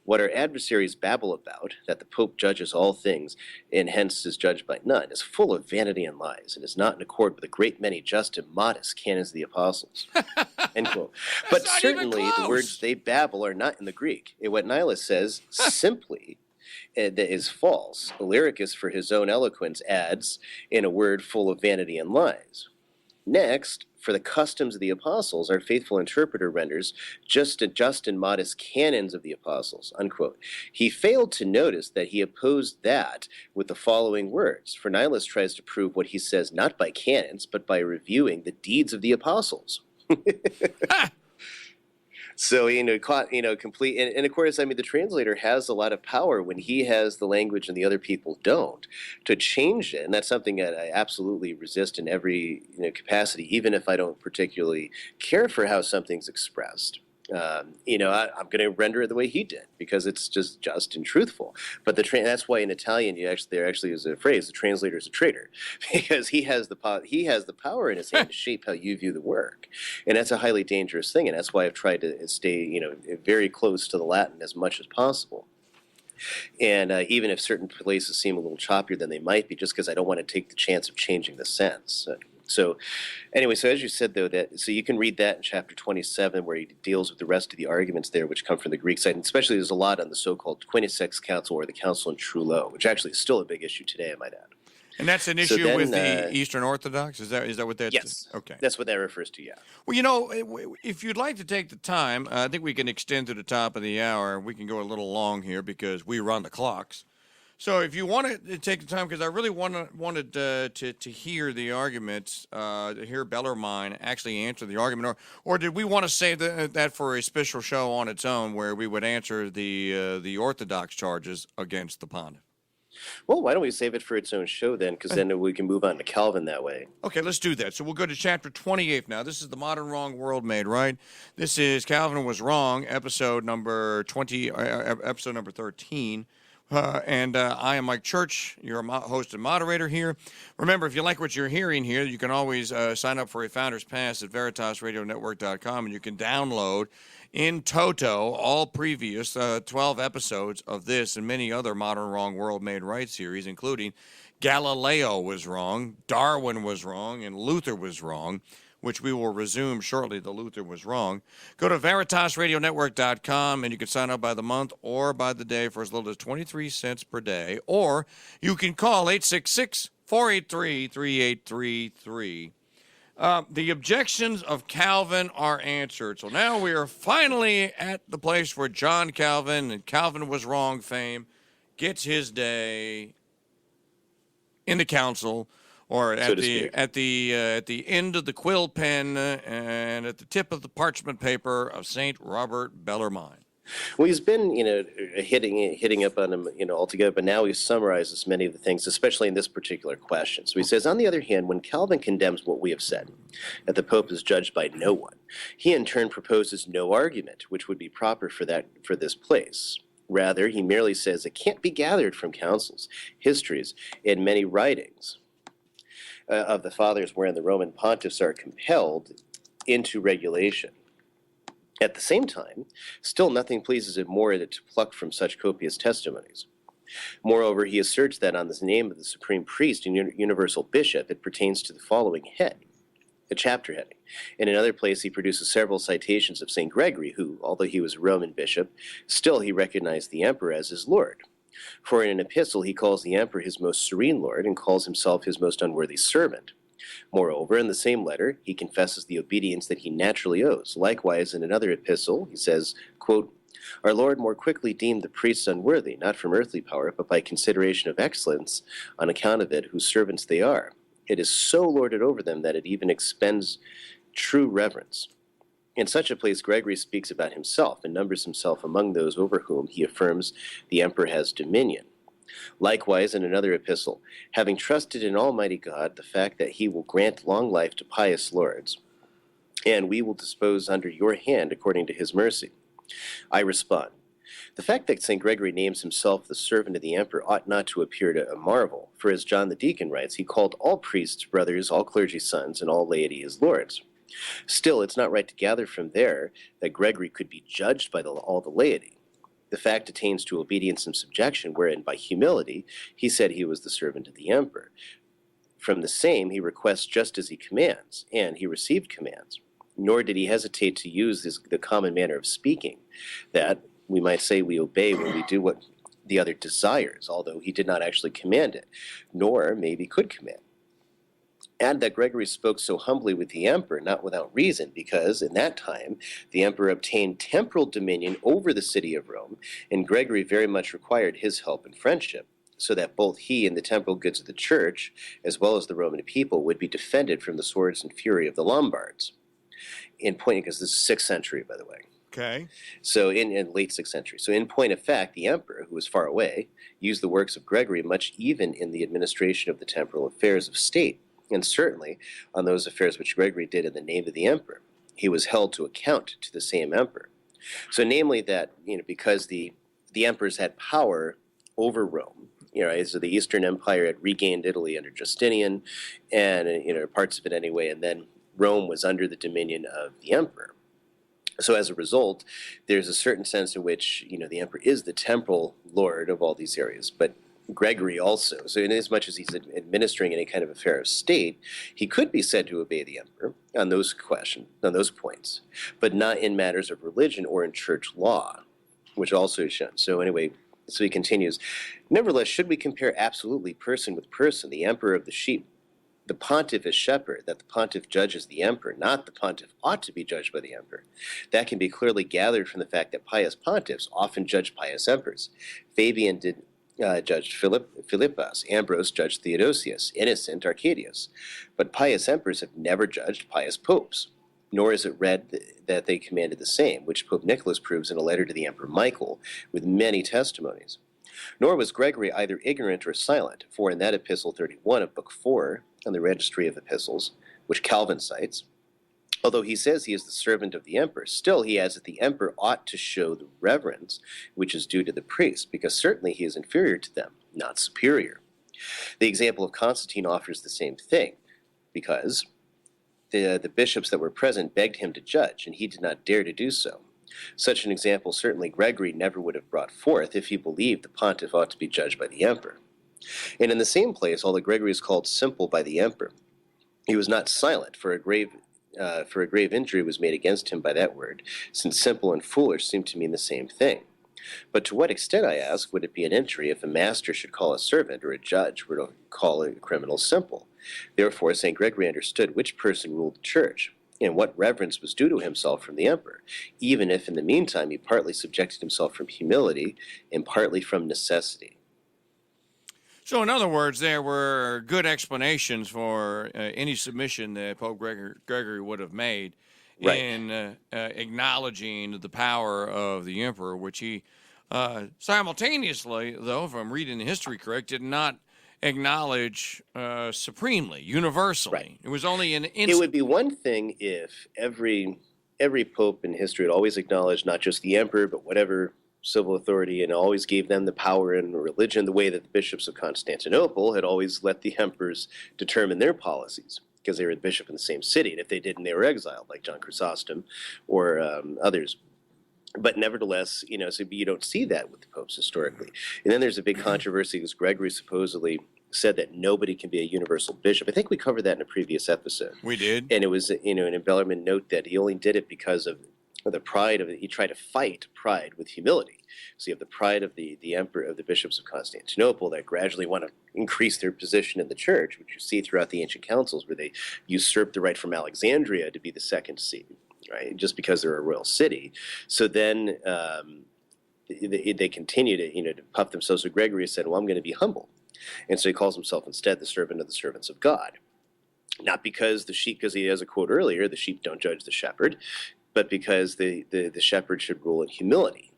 What our adversaries babble about, that the Pope judges all things, and hence is judged by none, is full of vanity and lies, and is not in accord with a great many just and modest canons of the apostles. End quote. But certainly the words they babble are not in the Greek. What Nihilus says simply that is false. Illyricus, for his own eloquence, adds in a word full of vanity and lies. Next, for the customs of the apostles, our faithful interpreter renders just and modest canons of the apostles, unquote. He failed to notice that he opposed that with the following words. For Nihilus tries to prove what he says not by canons, but by reviewing the deeds of the apostles. So, complete. And of course, I mean, the translator has a lot of power when he has the language and the other people don't to change it. And that's something that I absolutely resist in every capacity, even if I don't particularly care for how something's expressed. I'm going to render it the way he did because it's just and truthful. But that's why in Italian there actually is a phrase: the translator is a traitor, because he has the power in his hand to shape how you view the work, and that's a highly dangerous thing. And that's why I've tried to stay very close to the Latin as much as possible. And even if certain places seem a little choppier than they might be, just because I don't want to take the chance of changing the sense. So anyway, so as you said, though, so you can read that in chapter 27, where he deals with the rest of the arguments there, which come from the Greek side. And especially there's a lot on the so-called Quinisex Council, or the Council in Trullo, which actually is still a big issue today, I might add. And that's an So issue with then, the Eastern Orthodox? Is that what that's? yes, Okay. that's what that refers to. Yeah. Well, if you'd like to take the time, I think we can extend to the top of the hour. We can go a little long here because we run the clocks. So if you want to take the time, because I really wanted to hear the arguments, to hear Bellarmine actually answer the argument, or did we want to save that for a special show on its own where we would answer the Orthodox charges against the Pontiff? Well, why don't we save it for its own show then? Because then we can move on to Calvin that way. Okay, let's do that. So we'll go to chapter 28 now. This is the modern wrong world made right. This is Calvin Was Wrong, episode number 20, episode number 13. And I am Mike Church, your host and moderator here. Remember, if you like what you're hearing here, you can always sign up for a Founder's Pass at VeritasRadioNetwork.com, and you can download in toto all previous 12 episodes of this and many other Modern Wrong World Made Right series, including Galileo was wrong, Darwin was wrong, and Luther was wrong, which we will resume shortly. The Luther was wrong. Go to VeritasRadioNetwork.com, and you can sign up by the month or by the day for as little as 23 cents per day. Or you can call 866-483-3833. The objections of Calvin are answered. So now we are finally at the place where John Calvin and Calvin Was Wrong fame gets his day in the council, or at the end of the quill pen and at the tip of the parchment paper of Saint Robert Bellarmine. Well, he's been, hitting up on him, altogether, but now he summarizes many of the things, especially in this particular question. So he says, on the other hand, when Calvin condemns what we have said, that the Pope is judged by no one, he in turn proposes no argument, which would be proper for this place. Rather, he merely says it can't be gathered from councils, histories, and many writings of the fathers wherein the Roman pontiffs are compelled into regulation. At the same time, still nothing pleases him more than to pluck from such copious testimonies. Moreover, he asserts that on the name of the supreme priest and universal bishop, it pertains to the following head, a chapter heading. In another place, he produces several citations of St. Gregory, who, although he was a Roman bishop, still he recognized the emperor as his lord. For in an epistle he calls the emperor his most serene lord and calls himself his most unworthy servant. Moreover, in the same letter, he confesses the obedience that he naturally owes. Likewise, in another epistle, he says, quote, our Lord more quickly deemed the priests unworthy, not from earthly power, but by consideration of excellence, on account of it, whose servants they are. It is so lorded over them that it even expends true reverence. In such a place, Gregory speaks about himself and numbers himself among those over whom he affirms the emperor has dominion. Likewise, in another epistle, having trusted in Almighty God, the fact that he will grant long life to pious lords, and we will dispose under your hand according to his mercy. I respond, the fact that St. Gregory names himself the servant of the emperor ought not to appear to a marvel, for as John the Deacon writes, he called all priests brothers, all clergy sons, and all laity his lords. Still, it's not right to gather from there that Gregory could be judged by all the laity. The fact attains to obedience and subjection, wherein by humility he said he was the servant of the emperor. From the same he requests just as he commands, and he received commands. Nor did he hesitate to use the common manner of speaking, that we might say we obey when we do what the other desires, although he did not actually command it, nor maybe could command. Add that Gregory spoke so humbly with the emperor, not without reason, because in that time the emperor obtained temporal dominion over the city of Rome, and Gregory very much required his help and friendship, so that both he and the temporal goods of the church, as well as the Roman people, would be defended from the swords and fury of the Lombards. In point, because this is 6th century, by the way. Okay. So in late 6th century. So in point of fact, the emperor, who was far away, used the works of Gregory much even in the administration of the temporal affairs of state, and certainly on those affairs which Gregory did in the name of the emperor. He was held to account to the same emperor. So namely that, because the emperors had power over Rome, so the Eastern Empire had regained Italy under Justinian, and, parts of it anyway, and then Rome was under the dominion of the emperor. So as a result, there's a certain sense in which, the emperor is the temporal lord of all these areas, but Gregory also. So in as much as he's administering any kind of affair of state, he could be said to obey the emperor on those points, but not in matters of religion or in church law, which also is shown. So anyway, So he continues, nevertheless, should we compare absolutely person with person, the emperor of the sheep, the pontiff is shepherd, that the pontiff judges the emperor, not the pontiff ought to be judged by the emperor. That can be clearly gathered from the fact that pious pontiffs often judge pious emperors. Fabian judged Philippus, Ambrose judged Theodosius, Innocent Arcadius. But pious emperors have never judged pious popes, nor is it read that they commanded the same, which Pope Nicholas proves in a letter to the Emperor Michael, with many testimonies. Nor was Gregory either ignorant or silent, for in that Epistle 31 of Book 4, on the Registry of Epistles, which Calvin cites, although he says he is the servant of the emperor, still he adds that the emperor ought to show the reverence which is due to the priest, because certainly he is inferior to them, not superior. The example of Constantine offers the same thing, because the bishops that were present begged him to judge, and he did not dare to do so. Such an example certainly Gregory never would have brought forth if he believed the pontiff ought to be judged by the emperor. And in the same place, although Gregory is called simple by the emperor, he was not silent, for a grave injury was made against him by that word, since simple and foolish seem to mean the same thing. But to what extent, I ask, would it be an injury if a master should call a servant or a judge were to call a criminal simple? Therefore, St. Gregory understood which person ruled the church, and what reverence was due to himself from the emperor, even if in the meantime he partly subjected himself from humility and partly from necessity. So, in other words, there were good explanations for any submission that Pope Gregory would have made in acknowledging the power of the emperor, which he simultaneously, though, if I'm reading the history correct, did not acknowledge supremely, universally. Right. It was only an It would be one thing if every pope in history had always acknowledged not just the emperor, but whatever civil authority, and always gave them the power in religion, the way that the bishops of Constantinople had always let the emperors determine their policies, because they were the bishop in the same city, and if they didn't, they were exiled, like John Chrysostom or others. But nevertheless, so you don't see that with the popes historically. And then there's a big controversy because Gregory supposedly said that nobody can be a universal bishop. I think we covered that in a previous episode. We did. And it was, and in Bellarmine note that he only did it because of the pride of it. He tried to fight pride with humility. So you have the pride of the emperor, of the bishops of Constantinople, that gradually want to increase their position in the church, which you see throughout the ancient councils, where they usurped the right from Alexandria to be the second see, right? Just because they're a royal city. So then they continue to puff themselves. So Gregory said, well, I'm going to be humble. And so he calls himself instead the servant of the servants of God. Not because because he has a quote earlier, the sheep don't judge the shepherd, but because the shepherd should rule in humility.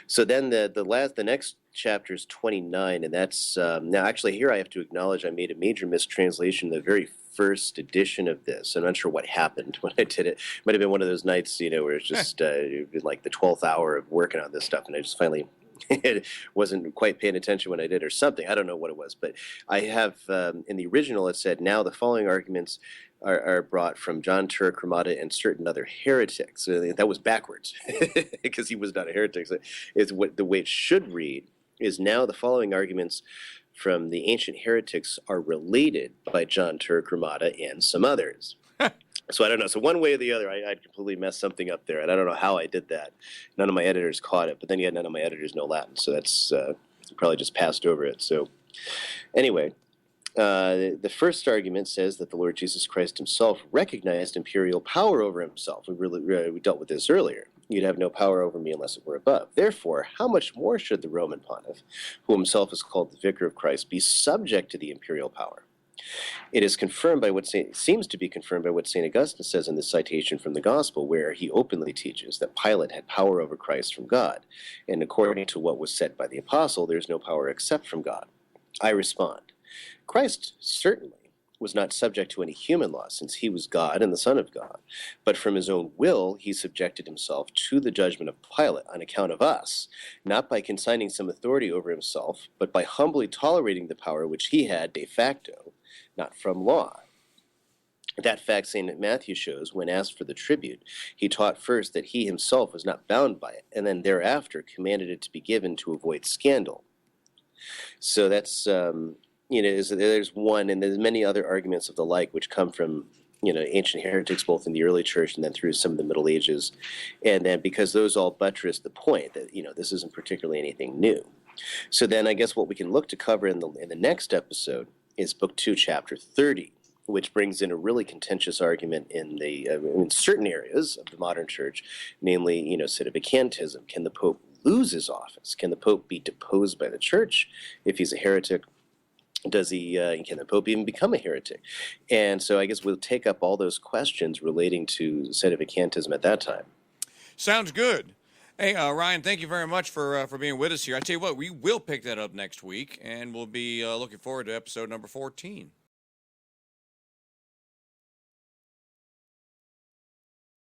So then the next chapter is 29, and that's now actually here I have to acknowledge I made a major mistranslation in the very first edition of this. I'm not sure what happened when I did it. It might have been one of those nights, where it's just like the 12th hour of working on this stuff, and I just finally wasn't quite paying attention when I did or something. I don't know what it was, but I have in the original it said, now the following arguments are brought from John Turk, Ramada, and certain other heretics. That was backwards because he was not a heretic. So it's what the way it should read is, now the following arguments from the ancient heretics are related by John Turk, Ramada, and some others. So I don't know. So one way or the other, I completely messed something up there, and I don't know how I did that. None of my editors caught it, but then yet none of my editors know Latin, so that's probably just passed over it. So anyway, the first argument says that the Lord Jesus Christ himself recognized imperial power over himself. We dealt with this earlier. You'd have no power over me unless it were above. Therefore, how much more should the Roman pontiff, who himself is called the vicar of Christ, be subject to the imperial power? It is confirmed by seems to be confirmed by what St. Augustine says in this citation from the Gospel, where he openly teaches that Pilate had power over Christ from God, and according to what was said by the apostle, there is no power except from God. I respond, Christ certainly was not subject to any human law, since he was God and the Son of God, but from his own will he subjected himself to the judgment of Pilate on account of us, not by consigning some authority over himself, but by humbly tolerating the power which he had de facto, not from law. That fact St. Matthew shows when asked for the tribute. He taught first that he himself was not bound by it, and then thereafter commanded it to be given to avoid scandal. So that's, there's one, and there's many other arguments of the like which come from ancient heretics, both in the early church and then through some of the Middle Ages. And then because those all buttress the point that, this isn't particularly anything new. So then I guess what we can look to cover in the next episode is Book 2, Chapter 30, which brings in a really contentious argument in certain areas of the modern church, namely, sedevacantism. Can the Pope lose his office? Can the Pope be deposed by the church if he's a heretic? Can the Pope even become a heretic? And so I guess we'll take up all those questions relating to sedevacantism at that time. Sounds good. Hey, Ryan, thank you very much for being with us here. I tell you what, we will pick that up next week, and we'll be looking forward to episode number 14.